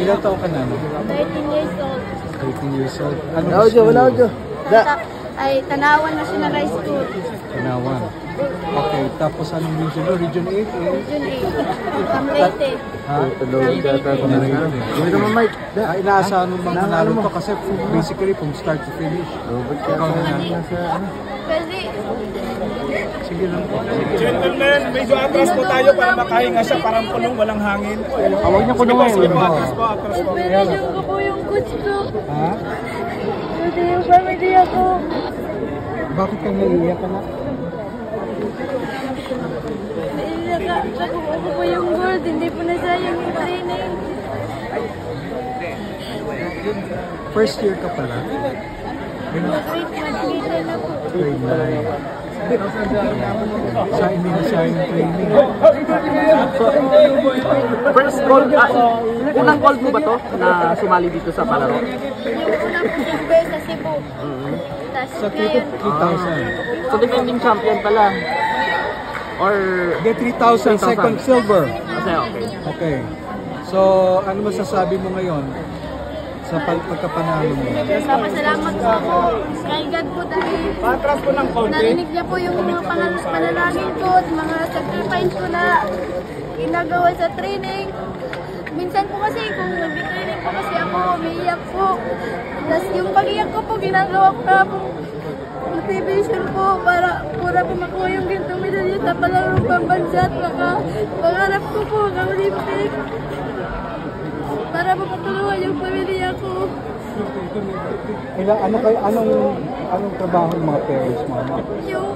Ilang taon ka na? 13 years old. 13 years old. Ano Wala audio. Ay, Tanawan National High School. Tanawan. Okay, tapos anong region? Region 8 eh? Region 8. From Leyte. Ha? Hindi naman, Mike. Inaasahan mo bang manalo to kasi basically from start to finish. Ikaw na yan. Kasi, Sige lang po. Gentlemen, medyo atras po tayo para makahinga siya, parang punong walang hangin. Huwag niya kulungin. Sige po, atras po, atras po. inspiration ko po yung coach ko. Ha? Kasi yung family ako. Bakit ka naiiyak ka na? Nakuha ko po yung gold. Hindi po nasayang yung training. First year ka pala? Mag-grade na po. Grade 9. Sa hindi na siya yung training. First goal, unang goal mo ba to na sumali dito sa palaro? Yung unang silver sa Cebu. Tapos Sa ngayon, 3,000. So defending champion pala. Or... Get 3,000 second silver. Kasi okay. Okay. So, ano masasabi mo ngayon sa pagkapanalo mo? Papasalamat po ako kay God po dahil Atras po ng konti. narinig niya po yung mga panalangin ko at mga sacrifice ko na ginagawa sa training. Minsan po kasi kung nag-training po kasi ako, umiiyak po. Tapos yung pag-iyak ko po, ginagawa ko na po motivation po para po makuha yung gintong medalya sa palarong pambansa at pangarap ko po ng Olympic. Para po matulungan yung pamilya ko. Anong trabaho ng mga parents mo? Yung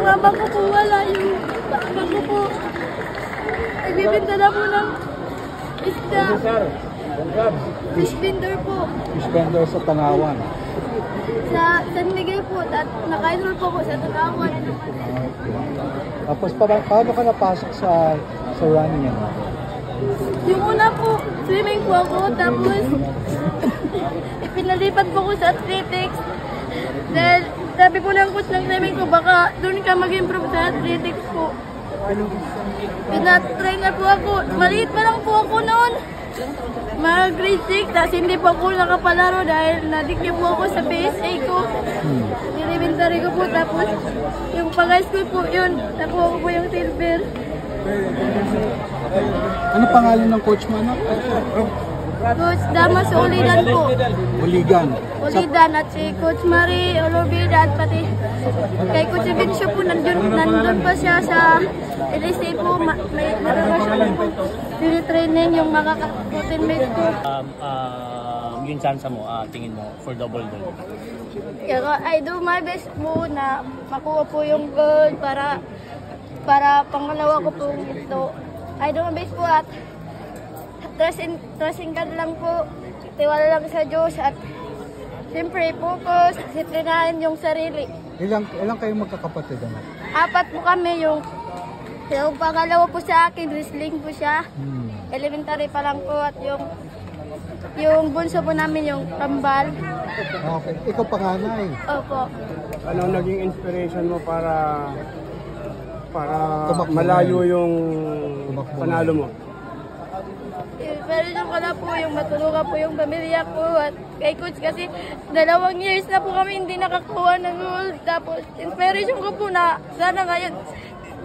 mama ko po wala, yung papa ko po nagbibinta na po ng isda. Fish vendor po. Fish vendor sa Tanawan. Sa San Miguel po, at naka-enroll po ko sa Tanawan. Tapos paano ka napasok sa running yan? Yung una po, swimming po ako, tapos ipinalipat po ko sa athletics. Dahil sabi po ng coach ng swimming ko, baka doon ka mag-improve sa athletics po. Pinatry na po ako, maliit pa lang po ako noon. Mga grade 6, tapos hindi po ako nakapalaro dahil nadikip po ako sa PSA ko. Nilibintary ko po, tapos yung pag-high school po yun, nakuha ko po yung silver. Ano pangalan ng coach mo? Ano? Coach Damas Ulidan po. Uligan. Ulidan at si Coach Marie Olobida at pati kay Coach Vincio po nandun pa siya sa LSA po. May nararasyon po training yung mga ka-teammates ko. Yung chance mo, tingin mo, for double gold? I do my best po na makuha po yung gold para pangalawa ko po ito. I do my best po at trusting God lang po, tiwala lang sa Diyos at siyempre focus, disiplinahin yung sarili. Ilang kayong magkakapatid? Ano? 4 po kami, yung pangalawa po sa akin, wrestling po siya. Elementary pa lang po at yung bunso po namin yung kambal. Okay. Ikaw panganay. Opo. Ano naging inspiration mo para Tumakbo malayo na yung Tumakbo panalo na. mo? Pero yung pala po, yung matulungan po yung pamilya ko at kay coach kasi 2 years na po kami hindi nakakuha ng gold. Tapos inspiration ko po na sana ngayon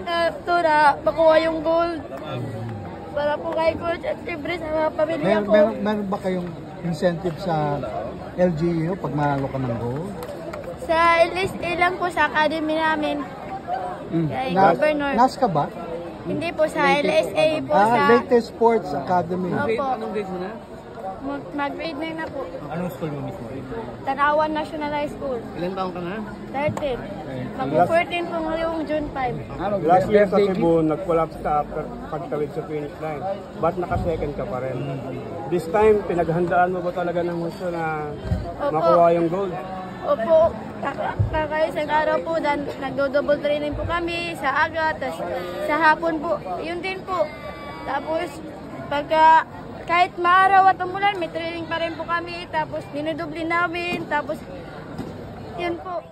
na makuha yung gold. Para po kay coach at siyempre sa mga pamilya ko. Meron ba kayong incentive sa LGU pag manalo ka ng gold? Sa LSA lang po sa academy namin. Kay Governor. NAS ka ba? Hindi po sa LSA po sa... Leyte Sports Academy. Opo. Anong grade mo na? Mag-grade 9 na po. Anong school mo mismo? Tanawan National High School. Ilan taong ka na? 13. Mag-14 po ngayong June 5. Last year sa Cebu, nag-collapse ka after pagtawid sa finish line. Ba't naka-second ka pa rin? This time, pinaghandaan mo ba talaga ng gusto na makuha yung gold? Opo, kakaisang araw po, nagdo-double training po kami sa aga, tapos sa hapon po, yun din po. Tapos, kahit maaraw at umulan, may training pa rin po kami, tapos dinudubli namin, tapos, yun po.